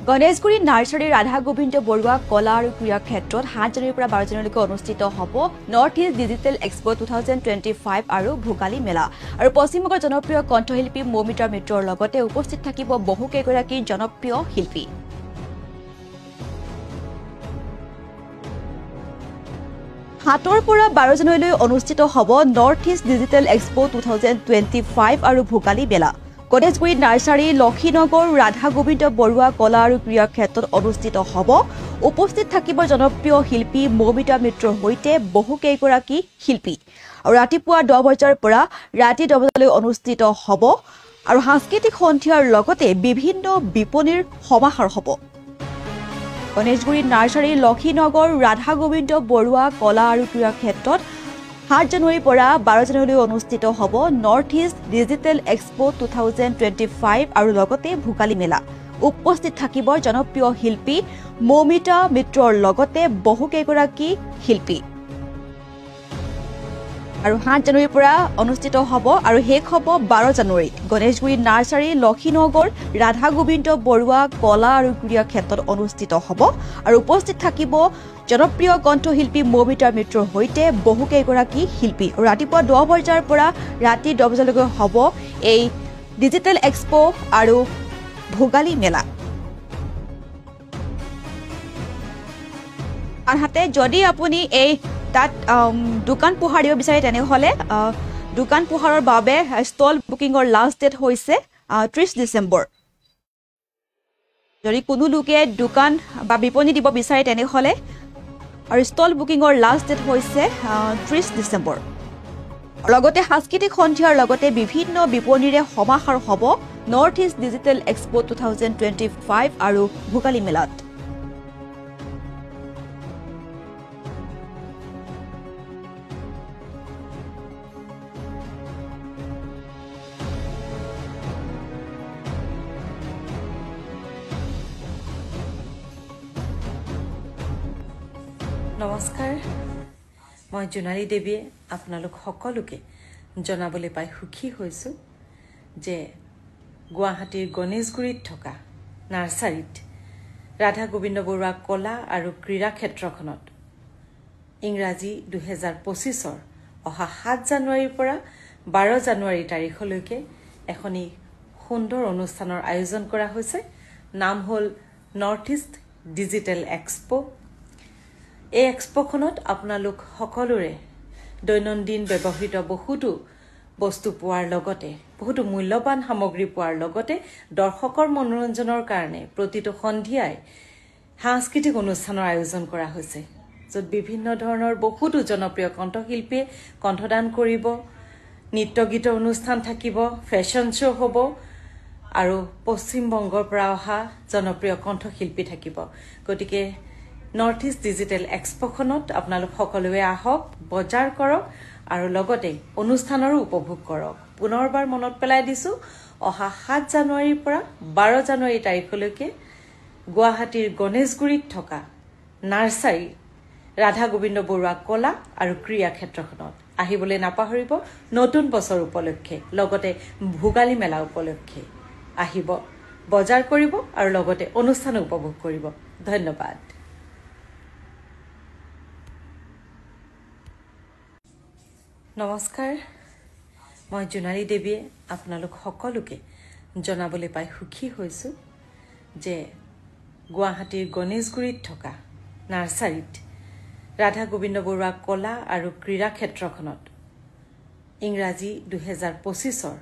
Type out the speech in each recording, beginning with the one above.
Ganeshguri nursery Radha Gobinda Barua কলা আৰু ক্ৰীড়া ক্ষেত্ৰত 7 জানুৱাৰীৰ পৰা 12 জানুৱাৰীলৈকে অনুষ্ঠিত হ'ব নৰ্থ ইষ্ট ডিজিটেল এক্সপো 2025 আৰু ভোগালী মেলা আৰু পশ্চিমবংগৰ জনপ্ৰিয় কণ্ঠশিল্পী মৌমিতা মিত্ৰৰ লগতে উপস্থিত থাকিব বহুকেইগৰাকী জনপ্ৰিয় শিল্পী। সাতৰ পৰা 12 জানুৱাৰীলৈ অনুষ্ঠিত হ'ব নৰ্থ ইষ্ট ডিজিটেল এক্সপো 2025 আৰু ভোগালী মেলা। গণেশগুৰি নাৰ্চাৰী লক্ষীনগৰ ৰাধা গোবিন্দ বৰুৱা কলা আৰু ক্ৰীড়া ক্ষেত্ৰত অনুষ্ঠিত হ'ব। উপস্থিত থাকিব জনপ্ৰিয় শিল্পী মৌমিতা মিত্ৰৰ সৈতে বহুকেইগৰাকী শিল্পী আৰু ৰাতিপুৱা 10 বজাৰ পৰা ৰাতি 10 বজালৈ অনুষ্ঠিত হ'ব আৰু সাংস্কৃতিক সন্ধিয়াৰ লগতে বিভিন্ন বিপণীৰ সমাহাৰ হ'ব। গণেশগুৰি নাৰ্চাৰী লক্ষীনগৰ ৰাধা গোবিন্দ বৰুৱা কলা আৰু ক্ৰীড়া ক্ষেত্ৰত 7 জানুৱাৰীৰ পৰা 12 জানুৱাৰীলৈ অনুষ্ঠিত হ'ব নৰ্থ ইষ্ট ডিজিটেল এক্সপো 2025 আৰু লগতে ভোগালী মেলা। উপস্থিত থাকিব জনপ্ৰিয় শিল্পী মৌমিতা মিত্ৰৰ লগতে বহুকেইগৰাকী শিল্পী আৰু 7 জানুৱাৰীৰ পৰা অনুষ্ঠিত হ'ব আৰু শেষ হ'ব 12 জানুৱাৰীত। গণেশগুৰি নাৰ্চাৰী লক্ষীনগৰ ৰাধা গোবিন্দ বৰুৱা কলা আৰু ক্ৰীড়া ক্ষেত্ৰত অনুষ্ঠিত হ'ব আৰু উপস্থিত থাকিব জনপ্ৰিয় কণ্ঠশিল্পী মৌমিতা মিত্ৰৰ সৈতে বহুকেইগৰাকী শিল্পী আৰু ৰাতিপুৱা 10 বজাৰ পৰা ৰাতি 10 বজালৈকে হ'ব এই ডিজিটেল এক্সপো আৰু ভোগালী মেলা। আনহাতে যদি আপুনি এই তাত দোকান পোহাৰ দিব বিচাৰে তেনেহ'লে দোকান পোহাৰৰ বাবে ষ্টল বুকিঙৰ লাষ্ট ডেট হৈছে 30 ডিচেম্বৰ। যদি কোনো লোকে দোকান বা বিপণী দিব বিচাৰে তেনেহ'লে আৰু ষ্টল বুকিঙৰ লাষ্ট ডেট হৈছে 30 ডিচেম্বৰ। লগতে সাংস্কৃতিক সন্ধিয়াৰ লগতে বিভিন্ন বিপণীৰে সমাহাৰ হ'ব নৰ্থ ইষ্ট ডিজিটেল এক্সপো 2025 আৰু ভোগালী মেলাত। নমস্কাৰ, মই জোনালী দেৱীয়ে আপোনালোক সকলোকে জনাবলৈ পাই সুখী হৈছোঁ যে গুৱাহাটীৰ গণেশগুৰিত থকা নাৰ্চাৰীত ৰাধা গোবিন্দ বৰুৱা কলা আৰু ক্ৰীড়া ক্ষেত্ৰখনত ইংৰাজী 2025ৰ অহা 7 জানুৱাৰীৰ পৰা 12 জানুৱাৰী তাৰিখলৈকে এখনি সুন্দৰ অনুষ্ঠানৰ আয়োজন কৰা হৈছে। নাম হ'ল নৰ্থ ইষ্ট ডিজিটেল এক্সপো। এই এক্সপোখনত আপোনালোক সকলোৰে দৈনন্দিন ব্যৱহৃত বহুতো বস্তু পোৱাৰ লগতে বহুতো মূল্যৱান সামগ্ৰী পোৱাৰ লগতে দৰ্শকৰ মনোৰঞ্জনৰ কাৰণে প্ৰতিটো সন্ধিয়াই সাংস্কৃতিক অনুষ্ঠানৰ আয়োজন কৰা হৈছে, য'ত বিভিন্ন ধৰণৰ বহুতো জনপ্ৰিয় কণ্ঠশিল্পীয়ে কণ্ঠদান কৰিব, নৃত্য গীতৰ অনুষ্ঠান থাকিব, ফেশ্বন শ্ব' হ'ব আৰু পশ্চিমবংগৰ পৰা অহা জনপ্ৰিয় কণ্ঠশিল্পী থাকিব। গতিকে নৰ্থ ইষ্ট ডিজিটেল এক্সপোখনত আপোনালোক সকলোৱে আহক, বজাৰ কৰক আৰু লগতে অনুষ্ঠানৰো উপভোগ কৰক। পুনৰবাৰ মনত পেলাই দিছোঁ, অহা 7 জানুৱাৰীৰ পৰা 12 জানুৱাৰী তাৰিখলৈকে গুৱাহাটীৰ গণেশগুৰিত থকা নাৰ্চাৰী ৰাধা গোবিন্দ বৰুৱা কলা আৰু ক্ৰীড়া ক্ষেত্ৰখনত আহিবলৈ নাপাহৰিব। নতুন বছৰ উপলক্ষে লগতে ভোগালী মেলা উপলক্ষে আহিব, বজাৰ কৰিব আৰু লগতে অনুষ্ঠানো উপভোগ কৰিব। ধন্যবাদ। নমস্কাৰ, মই জোনালী দেৱীয়ে আপোনালোক সকলোকে জনাবলৈ পাই সুখী হৈছোঁ যে গুৱাহাটীৰ গণেশগুৰিত থকা নাৰ্চাৰীত ৰাধা গোবিন্দ বৰুৱা কলা আৰু ক্ৰীড়া ক্ষেত্ৰখনত ইংৰাজী 2025ৰ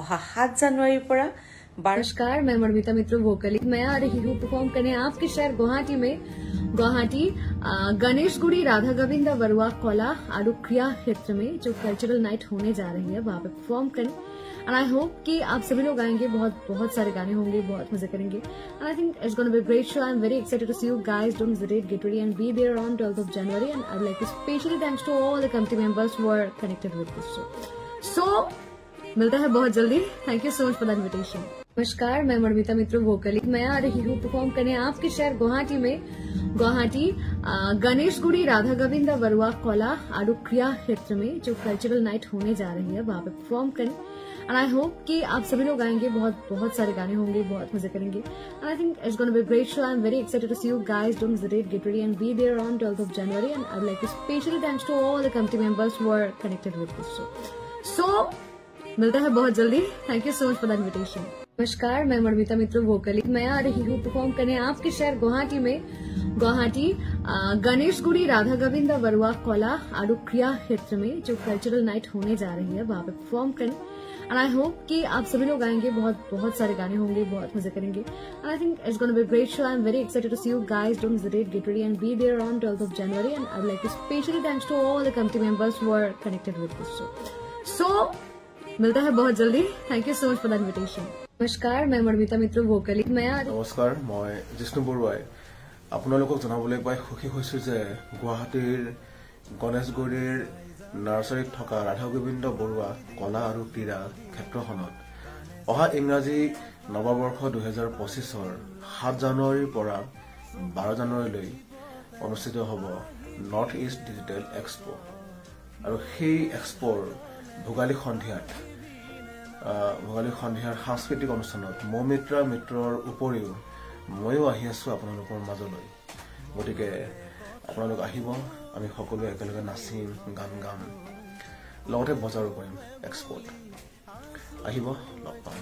অহা 7 জানুৱাৰীৰ পৰা नमस्कार, मैं मौमिता मित्र वोकली। मैं आ रही हूँ परफॉर्म करने आपके शहर गुवाहाटी में। गुवाहाटी गणेशगुड़ी राधा गोविंद बरुआ कला और क्रिया क्षेत्र में जो कल्चरल नाइट होने जा रही है वहाँ पे परफॉर्म करने। एंड आई होप कि आप सभी लोग आएंगे, बहुत सारे गाने होंगे, बहुत मजे करेंगे। And I think it's gonna be a great show. I am very excited to see you guys. Don't hesitate, get ready and be there on 12th of January. And I would like to specially thanks to all the committee members who are connected with this show. So मिलता है बहुत जल्दी। Thank you so much for the invitation. नमस्कार, मैं मौमिता मित्र vocally. मैं आ रही हूँ perform करने आपके शहर गुवाहाटी में। गुवाहाटी गणेशगुड़ी राधा गोविंद बरुआ कला और क्रिया क्षेत्र में जो कल्चरल नाइट होने जा रही है वहाँ पे परफॉर्म करने। एंड आई होप कि आप सभी लोग आएंगे, बहुत सारे गाने होंगे, बहुत मजे करेंगे and I think it's gonna be a great show. I am very excited to see you guys. Don't hesitate, get ready and be there on 12th of January and I would like to specially thanks to all the committee members who are connected with this show. So मिलता है बहुत जल्दी. Thank you so much for the invitation. नमस्कार, मैं मणिता मित्र vocally. मैं आ रही हूँ perform करने आपके शहर गुवाहाटी में. गुवाहाटी गणेशगुड़ी राधा गोविंद बरुआ कला और क्रिया क्षेत्र में जो कल्चरल नाइट होने जा रही है वहां पे परफॉर्म करें एंड आई होप कि आप सभी लोग आएंगे, बहुत सारे गाने होंगे, बहुत मजे करेंगे and I think it's gonna be a great show. I am very excited to see you guys. Don't hesitate, get ready and be there on 12th of January and I would like to specially thanks to all the committee members who are connected with this show. So मिलता है बहुत जल्दी. Thank you so much for the invitation. नमस्कार, मैं मणिता मित्र vocally. नमस्कार, মই জিষ্ণু বৰুৱাই আপোনালোকক জনাবলৈ পাই সুখী হৈছো যে গুৱাহাটীৰ গণেশগুৰিৰ নাৰ্চাৰীত থকা ৰাধা গোবিন্দ বৰুৱা কলা আৰু ক্ৰীড়া ক্ষেত্ৰখনত অহা ইংৰাজী নৱবৰ্ষ 2025ৰ 7 জানুৱাৰীৰ পৰা 12 জানুৱাৰীলৈ অনুষ্ঠিত হ'ব নৰ্থ ইষ্ট ডিজিটেল এক্সপো. আৰু সেই এক্সপোৰ ভোগালী সন্ধিয়াৰ সাংস্কৃতিক অনুষ্ঠানত মৌমিত্ৰা মিত্ৰৰ উপৰিও ময়ো আহি আছো আপোনালোকৰ মাজলৈ. গতিকে আপোনালোক আহিব, আমি সকলোৱে একেলগে নাচিম, গান গাম, লগতে বজাৰো কৰিম এক্সপোত. আহিব, লগ পাম.